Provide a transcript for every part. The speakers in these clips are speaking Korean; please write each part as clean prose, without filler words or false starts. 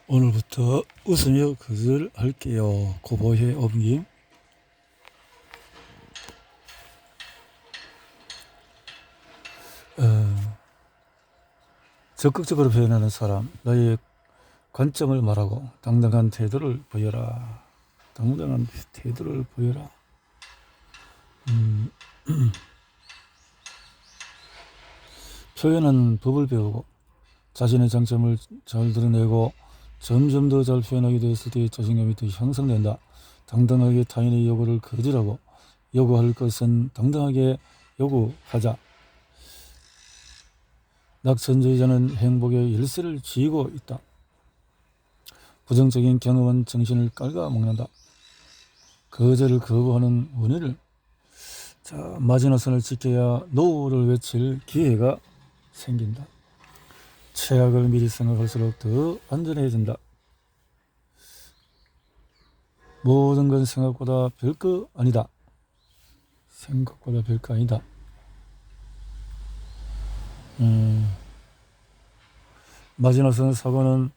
오늘부터 웃으며 거절할게요. 고보해 엄김. 적극적으로 표현하는 사람, 너의 관점을 말하고 당당한 태도를 보여라. 당당한 태도를 보여라. 표현하는 법을 배우고 자신의 장점을 잘 드러내고 점점 더 잘 표현하게 되었을 때 자신감이 더 향상된다. 당당하게 타인의 요구를 거절하고 요구할 것은 당당하게 요구하자. 낙천주의자는 행복의 열쇠를 쥐고 있다. 부정적인 경험은 정신을 갉아먹는다. 거절을 거부하는 원인을 마지노선을 지켜야 노를 외칠 기회가 생긴다. 최악을 미리 생각할수록 더 안전해진다. 모든 건 생각보다 별거 아니다. 생각보다 별거 아니다. 마지노선 사고는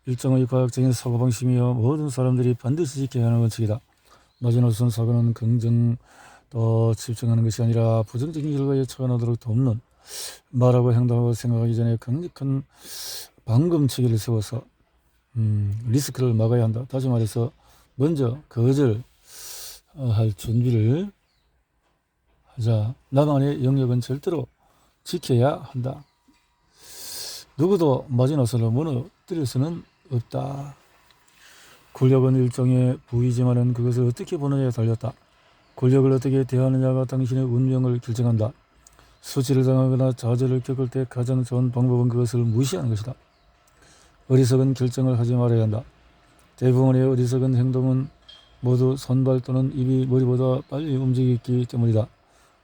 일정의 과학적인 사고방식이며 모든 사람들이 반드시 지켜야 하는 원칙이다. 마지노선 사고는 긍정 또 집중하는 것이 아니라 부정적인 결과에 처한하도록 돕는, 말하고 행동하고 생각하기 전에 강력한 방검체계를 세워서 리스크를 막아야 한다. 다시 말해서 먼저 거절할 준비를 하자. 나만의 영역은 절대로 지켜야 한다. 누구도 마지노선을 무너뜨릴 수는 없다. 권력은 일종의 부이지만은 그것을 어떻게 보느냐에 달렸다. 권력을 어떻게 대하느냐가 당신의 운명을 결정한다. 수치를 당하거나 좌절을 겪을 때 가장 좋은 방법은 그것을 무시하는 것이다. 어리석은 결정을 하지 말아야 한다. 대부분의 어리석은 행동은 모두 손발 또는 입이 머리보다 빨리 움직이기 때문이다.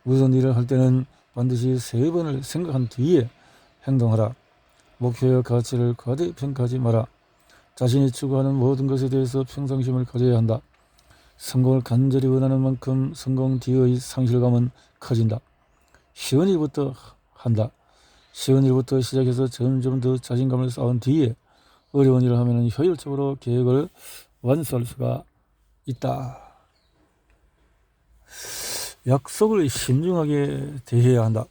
무슨 일을 할 때는 반드시 3번을 생각한 뒤에 행동하라. 목표와 가치를 과대평가하지 마라. 자신이 추구하는 모든 것에 대해서 평상심을 가져야 한다. 성공을 간절히 원하는 만큼 성공 뒤의 상실감은 커진다. 쉬운 일부터 한다. 쉬운 일부터 시작해서 점점 더 자신감을 쌓은 뒤에 어려운 일을 하면 효율적으로 계획을 완수할 수가 있다. 약속을 신중하게 대해야 한다.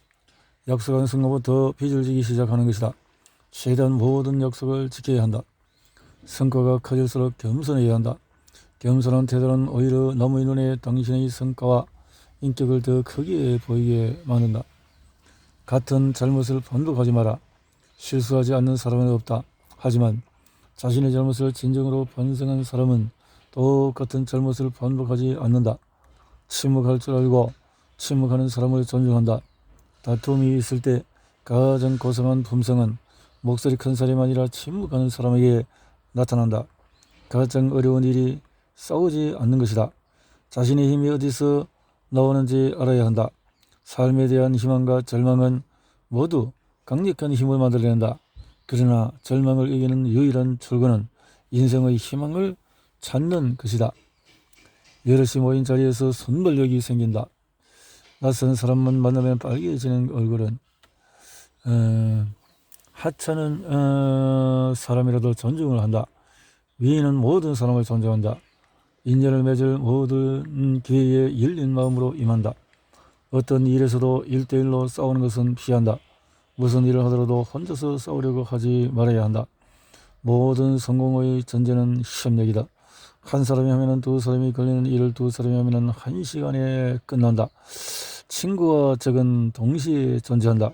약속한 순간부터 더 빚을 지기 시작하는 것이다. 최대한 모든 약속을 지켜야 한다. 성과가 커질수록 겸손해야 한다. 겸손한 태도는 오히려 남의 눈에 당신의 성과와 인격을 더 크게 보이게 만든다. 같은 잘못을 반복하지 마라. 실수하지 않는 사람은 없다. 하지만 자신의 잘못을 진정으로 반성한 사람은 똑같은 잘못을 반복하지 않는다. 침묵할 줄 알고 침묵하는 사람을 존중한다. 다툼이 있을 때 가장 고상한 품성은 목소리 큰 사람이 아니라 침묵하는 사람에게 나타난다. 가장 어려운 일이 싸우지 않는 것이다. 자신의 힘이 어디서 나오는지 알아야 한다. 삶에 대한 희망과 절망은 모두 강력한 힘을 만들어낸다. 그러나 절망을 이기는 유일한 출구는 인생의 희망을 찾는 것이다. 여럿이 모인 자리에서 순발력이 생긴다. 낯선 사람만 만나면 빨개지는 얼굴은 하찮은 사람이라도 존중을 한다. 위인은 모든 사람을 존중한다. 인연을 맺을 모든 기회에 열린 마음으로 임한다. 어떤 일에서도 1대1로 싸우는 것은 피한다. 무슨 일을 하더라도 혼자서 싸우려고 하지 말아야 한다. 모든 성공의 전제는 협력이다. 한 사람이 하면 2사람이 걸리는 일을 2사람이 하면 1시간에 끝난다. 친구와 적은 동시에 존재한다.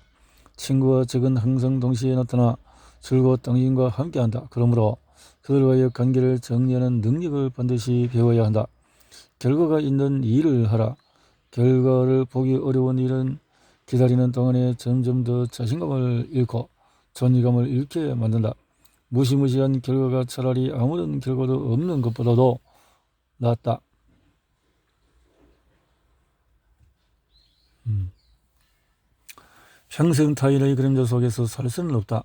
친구와 적은 항상 동시에 나타나 줄곧 당신과 함께한다. 그러므로 그들과의 관계를 정리하는 능력을 반드시 배워야 한다. 결과가 있는 일을 하라. 결과를 보기 어려운 일은 기다리는 동안에 점점 더 자신감을 잃고 존재감을 잃게 만든다. 무시무시한 결과가 차라리 아무런 결과도 없는 것보다도 낫다. 평생 타인의 그림자 속에서 살 수는 없다.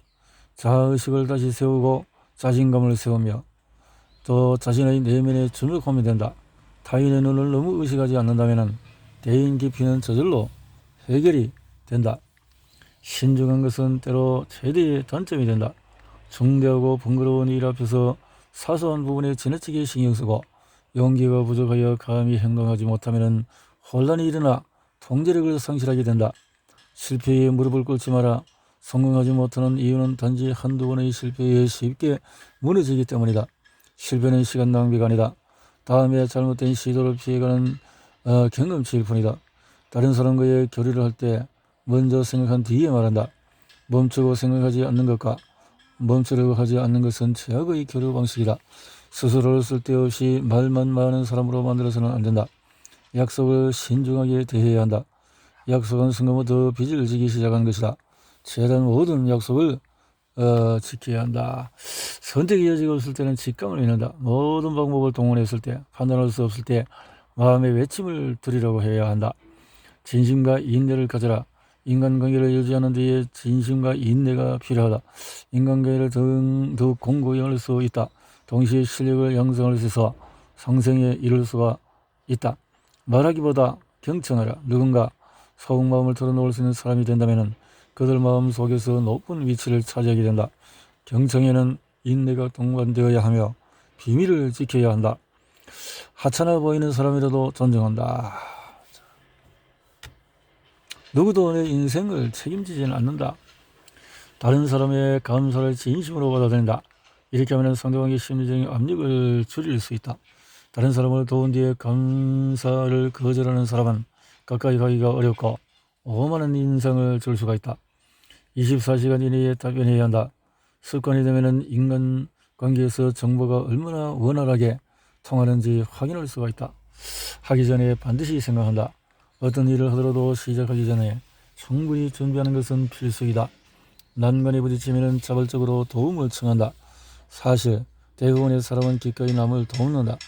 자아의식을 다시 세우고 자신감을 세우며 또 자신의 내면에 주목하면 된다. 타인의 눈을 너무 의식하지 않는다면 대인 깊이는 저절로 해결이 된다. 신중한 것은 때로 최대의 단점이 된다. 중대하고 번거로운 일 앞에서 사소한 부분에 지나치게 신경 쓰고 용기가 부족하여 감히 행동하지 못하면 혼란이 일어나 통제력을 상실하게 된다. 실패에 무릎을 꿇지 마라. 성공하지 못하는 이유는 단지 한두 번의 실패에 쉽게 무너지기 때문이다. 실패는 시간 낭비가 아니다. 다음에 잘못된 시도를 피해가는 경험치일 뿐이다. 다른 사람과의 교류를 할 때 먼저 생각한 뒤에 말한다. 멈추고 생각하지 않는 것과 멈추려고 하지 않는 것은 최악의 교류 방식이다. 스스로를 쓸데없이 말만 많은 사람으로 만들어서는 안 된다. 약속을 신중하게 대해야 한다. 약속은 순간부터 빚을 지기 시작한 것이다. 최대한 모든 약속을 지켜야 한다. 선택의 여지가 없을 때는 직감을 잃는다. 모든 방법을 동원했을 때, 판단할 수 없을 때 마음의 외침을 드리려고 해야 한다. 진심과 인내를 가져라. 인간관계를 유지하는 데에 진심과 인내가 필요하다. 인간관계를 더욱 공고히 할 수 있다. 동시에 실력을 양성할 수 있어 상생에 이를 수가 있다. 말하기보다 경청하라. 누군가 속마음을 털어놓을 수 있는 사람이 된다면 그들 마음 속에서 높은 위치를 차지하게 된다. 경청에는 인내가 동반되어야 하며 비밀을 지켜야 한다. 하찮아 보이는 사람이라도 존중한다. 누구도 내 인생을 책임지지는 않는다. 다른 사람의 감사를 진심으로 받아들인다. 이렇게 하면 상대방의 심리적인 압력을 줄일 수 있다. 다른 사람을 도운 뒤에 감사를 거절하는 사람은 가까이 가기가 어렵고 오만한 인상을 줄 수가 있다. 24시간 이내에 답변해야 한다. 습관이 되면 인간관계에서 정보가 얼마나 원활하게 통하는지 확인할 수가 있다. 하기 전에 반드시 생각한다. 어떤 일을 하더라도 시작하기 전에 충분히 준비하는 것은 필수이다. 난관에 부딪히면 자발적으로 도움을 청한다. 사실 대부분의 사람은 기꺼이 남을 돕는다.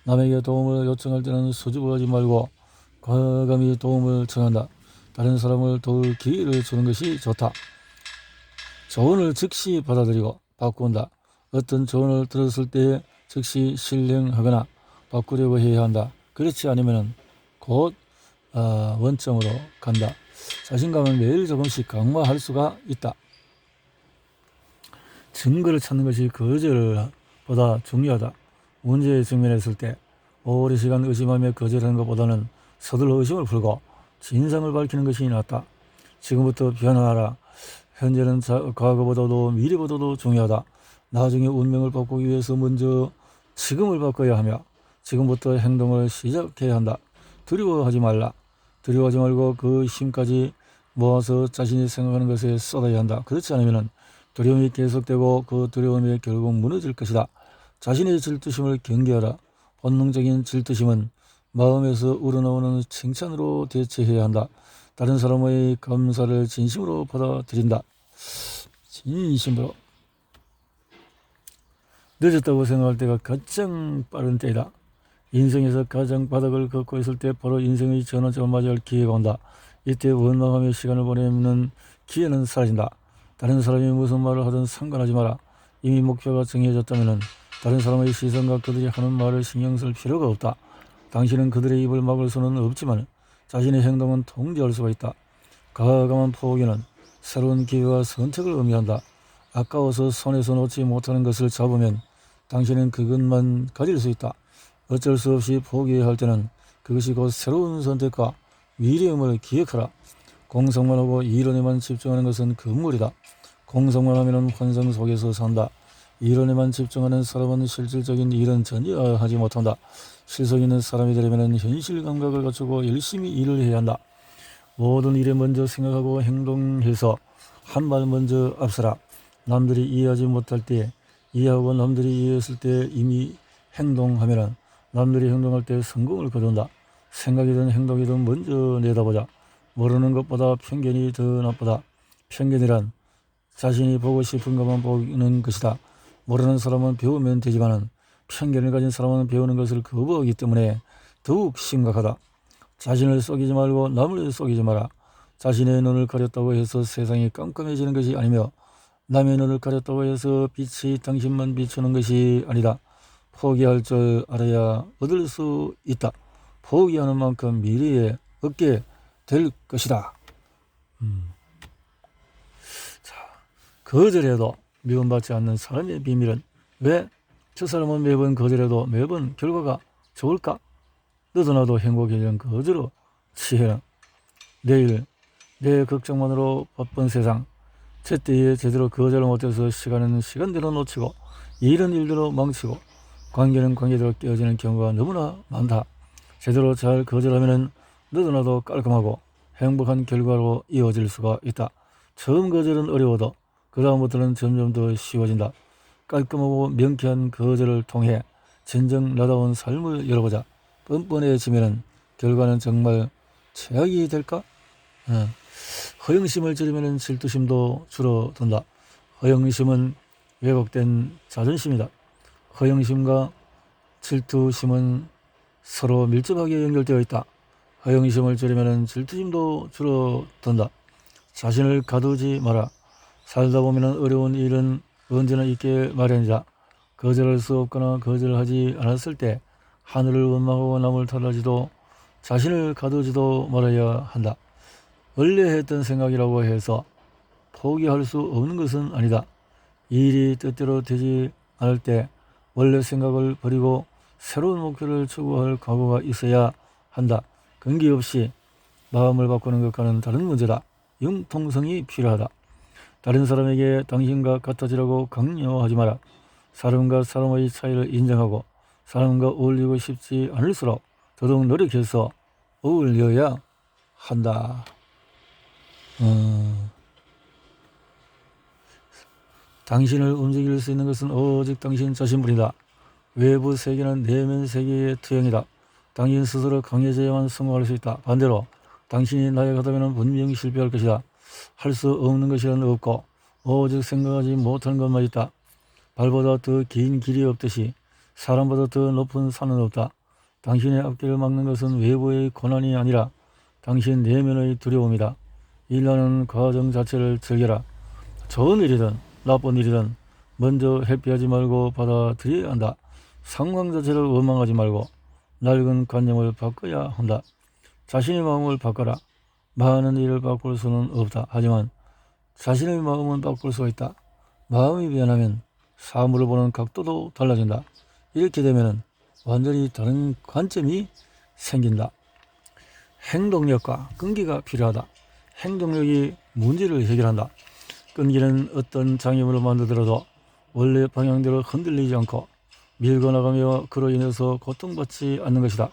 남에게 도움을 요청할 때는 수줍어하지 말고 과감히 도움을 청한다. 다른 사람을 도울 기회를 주는 것이 좋다. 조언을 즉시 받아들이고 바꾼다. 어떤 조언을 들었을 때 즉시 실행하거나 바꾸려고 해야 한다. 그렇지 않으면 곧 원점으로 간다. 자신감은 매일 조금씩 강화할 수가 있다. 증거를 찾는 것이 거절보다 중요하다. 문제에 직면했을 때 오랜 시간 의심하며 거절하는 것보다는 서둘러 의심을 풀고 진상을 밝히는 것이 낫다. 지금부터 변화하라. 현재는 과거보다도 미래보다도 중요하다. 나중에 운명을 바꾸기 위해서 먼저 지금을 바꿔야 하며 지금부터 행동을 시작해야 한다. 두려워하지 말라. 두려워하지 말고 그 힘까지 모아서 자신이 생각하는 것에 쏟아야 한다. 그렇지 않으면 두려움이 계속되고 그 두려움이 결국 무너질 것이다. 자신의 질투심을 경계하라. 본능적인 질투심은 마음에서 우러나오는 칭찬으로 대체해야 한다. 다른 사람의 감사를 진심으로 받아들인다. 진심으로. 늦었다고 생각할 때가 가장 빠른 때이다. 인생에서 가장 바닥을 걷고 있을 때 바로 인생의 전환점을 맞이할 기회가 온다. 이때 원망하며 시간을 보내는 기회는 사라진다. 다른 사람이 무슨 말을 하든 상관하지 마라. 이미 목표가 정해졌다면 다른 사람의 시선과 그들이 하는 말을 신경 쓸 필요가 없다. 당신은 그들의 입을 막을 수는 없지만 자신의 행동은 통제할 수가 있다. 과감한 포기는 새로운 기회와 선택을 의미한다. 아까워서 손에서 놓지 못하는 것을 잡으면 당신은 그것만 가질 수 있다. 어쩔 수 없이 포기해야 할 때는 그것이 곧 새로운 선택과 미래임을 기억하라. 공상만 하고 이론에만 집중하는 것은 금물이다. 공상만 하면 환상 속에서 산다. 이론에만 집중하는 사람은 실질적인 일은 전혀 하지 못한다. 실속 있는 사람이 되려면 현실 감각을 갖추고 열심히 일을 해야 한다. 모든 일에 먼저 생각하고 행동해서 한 발 먼저 앞서라. 남들이 이해하지 못할 때 이해하고 남들이 이해했을 때 이미 행동하면 남들이 행동할 때 성공을 거둔다. 생각이든 행동이든 먼저 내다보자. 모르는 것보다 편견이 더 나쁘다. 편견이란 자신이 보고 싶은 것만 보는 것이다. 모르는 사람은 배우면 되지만 편견을 가진 사람은 배우는 것을 거부하기 때문에 더욱 심각하다. 자신을 속이지 말고 남을 속이지 마라. 자신의 눈을 가렸다고 해서 세상이 깜깜해지는 것이 아니며 남의 눈을 가렸다고 해서 빛이 당신만 비추는 것이 아니다. 포기할 줄 알아야 얻을 수 있다. 포기하는 만큼 미래에 얻게 될 것이다. 거절해도 미움받지 않는 사람의 비밀은 왜 저 사람은 매번 거절해도 매번 결과가 좋을까? 너도 나도 행복해지는 거절로 취해라. 내일 내 걱정만으로 바쁜 세상, 제때에 제대로 거절을 못해서 시간은 시간대로 놓치고 일은 일대로 망치고 관계는 관계대로 깨어지는 경우가 너무나 많다. 제대로 잘 거절하면 너도 나도 깔끔하고 행복한 결과로 이어질 수가 있다. 처음 거절은 어려워도 그 다음부터는 점점 더 쉬워진다. 깔끔하고 명쾌한 거절을 통해 진정 나다운 삶을 열어보자. 뻔뻔해지면 결과는 정말 최악이 될까? 허영심을 줄이면 질투심도 줄어든다. 허영심은 왜곡된 자존심이다. 허영심과 질투심은 서로 밀접하게 연결되어 있다. 허영심을 줄이면 질투심도 줄어든다. 자신을 가두지 마라. 살다 보면 어려운 일은 언제나 있게 마련이다. 거절할 수 없거나 거절하지 않았을 때 하늘을 원망하고 남을 탓하지도 자신을 가두지도 말아야 한다. 원래 했던 생각이라고 해서 포기할 수 없는 것은 아니다. 일이 뜻대로 되지 않을 때 원래 생각을 버리고 새로운 목표를 추구할 각오가 있어야 한다. 근기 없이 마음을 바꾸는 것과는 다른 문제다. 융통성이 필요하다. 다른 사람에게 당신과 같아지라고 강요하지 마라. 사람과 사람의 차이를 인정하고 사람과 어울리고 싶지 않을수록 더더욱 노력해서 어울려야 한다. 당신을 움직일 수 있는 것은 오직 당신 자신뿐이다. 외부 세계는 내면 세계의 투영이다. 당신 스스로 강해져야만 성공할 수 있다. 반대로 당신이 나약하다면 분명히 실패할 것이다. 할 수 없는 것이란 없고 오직 생각하지 못하는 것만 있다. 발보다 더 긴 길이 없듯이 사람보다 더 높은 산은 없다. 당신의 앞길을 막는 것은 외부의 고난이 아니라 당신 내면의 두려움이다. 일하는 과정 자체를 즐겨라. 좋은 일이든 나쁜 일이든 먼저 회피하지 말고 받아들여야 한다. 상황 자체를 원망하지 말고 낡은 관념을 바꿔야 한다. 자신의 마음을 바꿔라. 많은 일을 바꿀 수는 없다. 하지만 자신의 마음은 바꿀 수가 있다. 마음이 변하면 사물을 보는 각도도 달라진다. 이렇게 되면 완전히 다른 관점이 생긴다. 행동력과 끈기가 필요하다. 행동력이 문제를 해결한다. 끈기는 어떤 장애물을 만들더라도 원래 방향대로 흔들리지 않고 밀고 나가며 그로 인해서 고통받지 않는 것이다.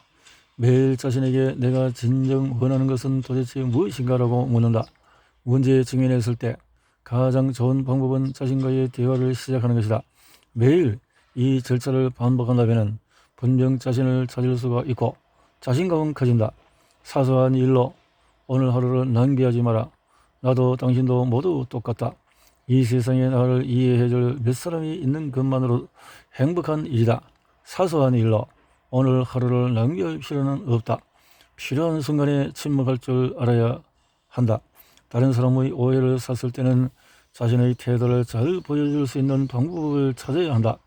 매일 자신에게 내가 진정 원하는 것은 도대체 무엇인가라고 묻는다. 문제에 직면했을 때 가장 좋은 방법은 자신과의 대화를 시작하는 것이다. 매일 이 절차를 반복한다면 분명 자신을 찾을 수가 있고 자신감은 커진다. 사소한 일로 오늘 하루를 낭비하지 마라. 나도 당신도 모두 똑같다. 이 세상에 나를 이해해줄 몇 사람이 있는 것만으로 행복한 일이다. 사소한 일로 오늘 하루를 낭비할 필요는 없다. 필요한 순간에 침묵할 줄 알아야 한다. 다른 사람의 오해를 샀을 때는 자신의 태도를 잘 보여줄 수 있는 방법을 찾아야 한다.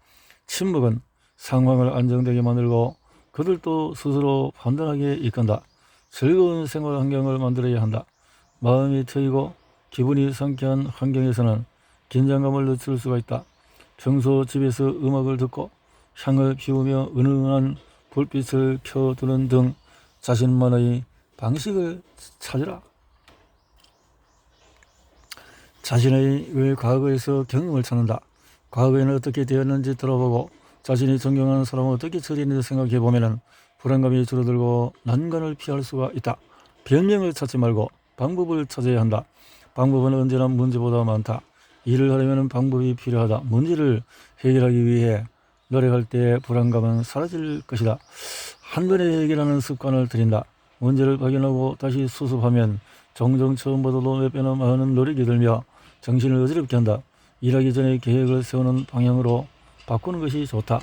침묵은 상황을 안정되게 만들고 그들도 스스로 판단하게 이끈다. 즐거운 생활 환경을 만들어야 한다. 마음이 트이고 기분이 상쾌한 환경에서는 긴장감을 늦출 수가 있다. 평소 집에서 음악을 듣고 향을 피우며 은은한 불빛을 켜두는 등 자신만의 방식을 찾으라. 자신의 과거에서 경험을 찾는다. 과거에는 어떻게 되었는지 들어보고 자신이 존경하는 사람을 어떻게 처리했는지 생각해보면 불안감이 줄어들고 난관을 피할 수가 있다. 변명을 찾지 말고 방법을 찾아야 한다. 방법은 언제나 문제보다 많다. 일을 하려면 방법이 필요하다. 문제를 해결하기 위해 노력할 때 불안감은 사라질 것이다. 한 번에 해결하는 습관을 들인다. 문제를 발견하고 다시 수습하면 종종 처음보다도 몇 배나 많은 노력이 들며 정신을 어지럽게 한다. 일하기 전에 계획을 세우는 방향으로 바꾸는 것이 좋다.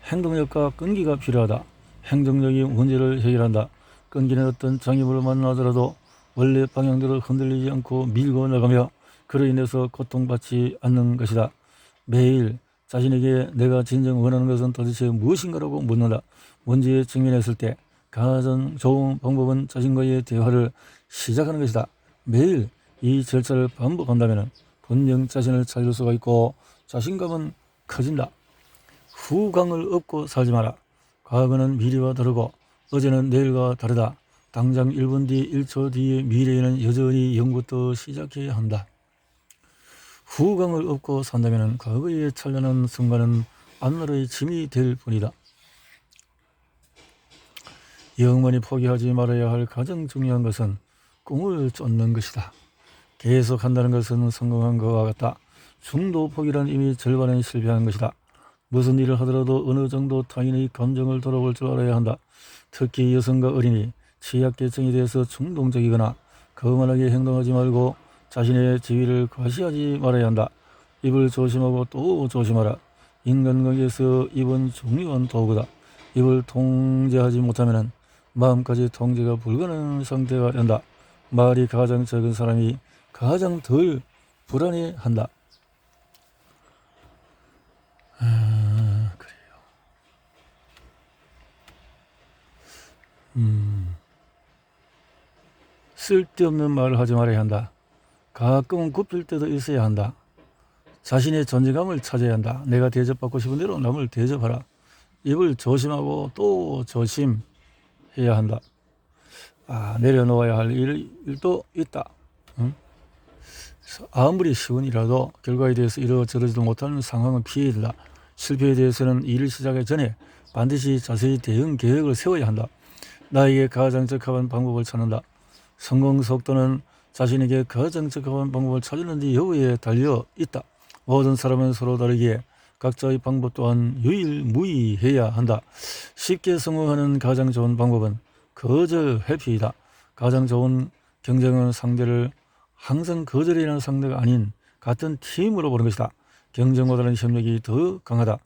행동력과 끈기가 필요하다. 행동력이 문제를 해결한다. 끈기는 어떤 장애물을 만나더라도 원래 방향대로 흔들리지 않고 밀고 나가며 그로 인해서 고통받지 않는 것이다. 매일 자신에게 내가 진정 원하는 것은 도대체 무엇인가라고 묻는다. 문제에 직면했을 때 가장 좋은 방법은 자신과의 대화를 시작하는 것이다. 매일 이 절차를 반복한다면 분명 자신을 찾을 수가 있고 자신감은 커진다. 후광을 업고 살지 마라. 과거는 미래와 다르고 어제는 내일과 다르다. 당장 1분 뒤 1초 뒤의 미래에는 여전히 0부터 시작해야 한다. 후광을 업고 산다면 과거의 찬란한 순간은 앞날의 짐이 될 뿐이다. 영원히 포기하지 말아야 할 가장 중요한 것은 꿈을 쫓는 것이다. 계속한다는 것은 성공한 것과 같다. 중도 포기란 이미 절반은 실패한 것이다. 무슨 일을 하더라도 어느 정도 타인의 감정을 돌아볼 줄 알아야 한다. 특히 여성과 어린이, 취약계층에 대해서 충동적이거나 거만하게 행동하지 말고 자신의 지위를 과시하지 말아야 한다. 입을 조심하고 또 조심하라. 인간관계에서 입은 중요한 도구다. 입을 통제하지 못하면 마음까지 통제가 불가능한 상태가 된다. 말이 가장 적은 사람이 가장 덜 불안해한다. 그래요. 쓸데없는 말을 하지 말아야 한다. 가끔은 굽힐 때도 있어야 한다. 자신의 존재감을 찾아야 한다. 내가 대접받고 싶은 대로 남을 대접하라. 입을 조심하고 또 조심해야 한다. 내려놓아야 할 일도 있다. 아무리 쉬운 일이라도 결과에 대해서 이러저러지도 못하는 상황은 피해야 된다. 실패에 대해서는 일을 시작하기 전에 반드시 자세히 대응 계획을 세워야 한다. 나에게 가장 적합한 방법을 찾는다. 성공 속도는 자신에게 가장 적합한 방법을 찾는지 여부에 달려 있다. 모든 사람은 서로 다르기에 각자의 방법 또한 유일무이해야 한다. 쉽게 성공하는 가장 좋은 방법은 거절 회피이다. 가장 좋은 경쟁은 상대를 항상 거절이라는 상대가 아닌 같은 팀으로 보는 것이다. 경쟁보다는 협력이 더 강하다.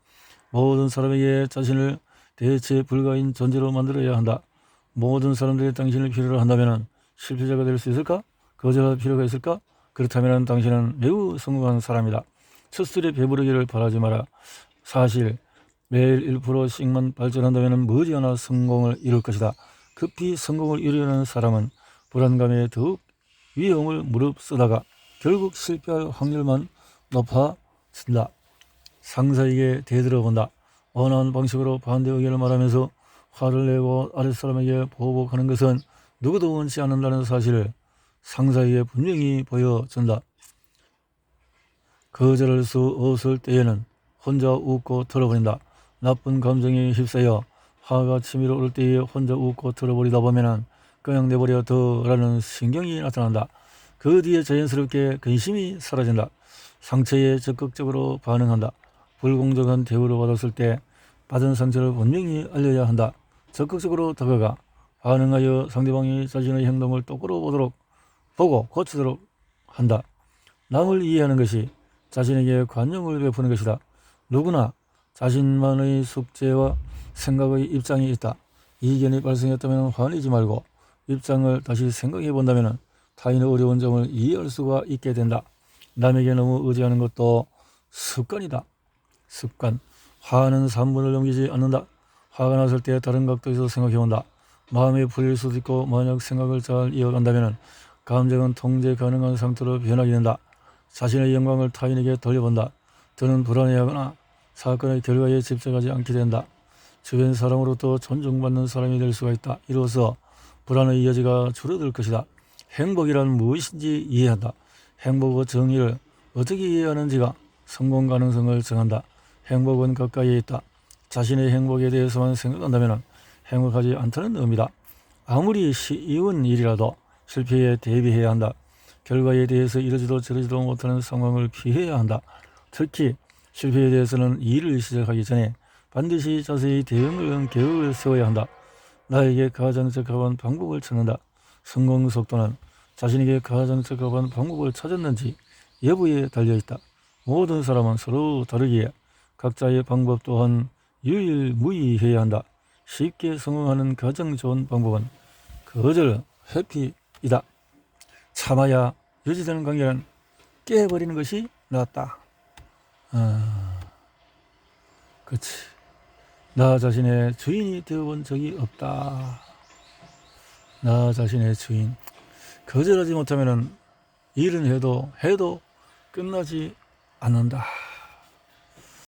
모든 사람에게 자신을 대체 불가인 존재로 만들어야 한다. 모든 사람들이 당신을 필요로 한다면 실패자가 될 수 있을까? 거절할 필요가 있을까? 그렇다면 당신은 매우 성공한 사람이다. 첫술에 배부르기를 바라지 마라. 사실 매일 1%씩만 발전한다면 머지않아 성공을 이룰 것이다. 급히 성공을 이루려는 사람은 불안감에 더욱 위험을 무릅쓰다가 결국 실패할 확률만 높아진다. 상사에게 대들어본다. 원하는 방식으로 반대 의견을 말하면서 화를 내고 아랫사람에게 보복하는 것은 누구도 원치 않는다는 사실을 상사에게 분명히 보여준다. 거절할 수 없을 때에는 혼자 웃고 털어버린다. 나쁜 감정에 휩싸여 화가 치밀어 오를 때에 혼자 웃고 털어버리다 보면 그냥 내버려 둬라는 신경이 나타난다. 그 뒤에 자연스럽게 근심이 사라진다. 상처에 적극적으로 반응한다. 불공정한 대우를 받았을 때 받은 상처를 분명히 알려야 한다. 적극적으로 다가가 반응하여 상대방이 자신의 행동을 똑바로 보고 고치도록 한다. 남을 이해하는 것이 자신에게 관용을 베푸는 것이다. 누구나 자신만의 숙제와 생각의 입장이 있다. 이견이 발생했다면 화내지 말고 입장을 다시 생각해 본다면 타인의 어려운 점을 이해할 수가 있게 된다. 남에게 너무 의지하는 것도 습관이다. 습관. 화는 3분을 넘기지 않는다. 화가 났을 때 다른 각도에서 생각해 본다. 마음에 풀릴 수도 있고 만약 생각을 잘 이어간다면 감정은 통제 가능한 상태로 변하게 된다. 자신의 영광을 타인에게 돌려본다. 더는 불안해하거나 사건의 결과에 집착하지 않게 된다. 주변 사람으로부터 존중받는 사람이 될 수가 있다. 이로써 불안의 여지가 줄어들 것이다. 행복이란 무엇인지 이해한다. 행복과 정의를 어떻게 이해하는지가 성공 가능성을 정한다. 행복은 가까이에 있다. 자신의 행복에 대해서만 생각한다면 행복하지 않다는 의미다. 아무리 쉬운 일이라도 실패에 대비해야 한다. 결과에 대해서 이러지도 저러지도 못하는 상황을 피해야 한다. 특히 실패에 대해서는 일을 시작하기 전에 반드시 자세히 대응을 계획을 세워야 한다. 나에게 가장 적합한 방법을 찾는다. 성공 속도는 자신에게 가장 적합한 방법을 찾았는지 여부에 달려있다. 모든 사람은 서로 다르기에 각자의 방법 또한 유일무이해야 한다. 쉽게 성공하는 가장 좋은 방법은 거절 회피이다. 참아야 유지되는 관계는 깨버리는 것이 낫다. 그렇지. 나 자신의 주인이 되어본 적이 없다. 나 자신의 주인. 거절하지 못하면 일은 해도 끝나지 않는다.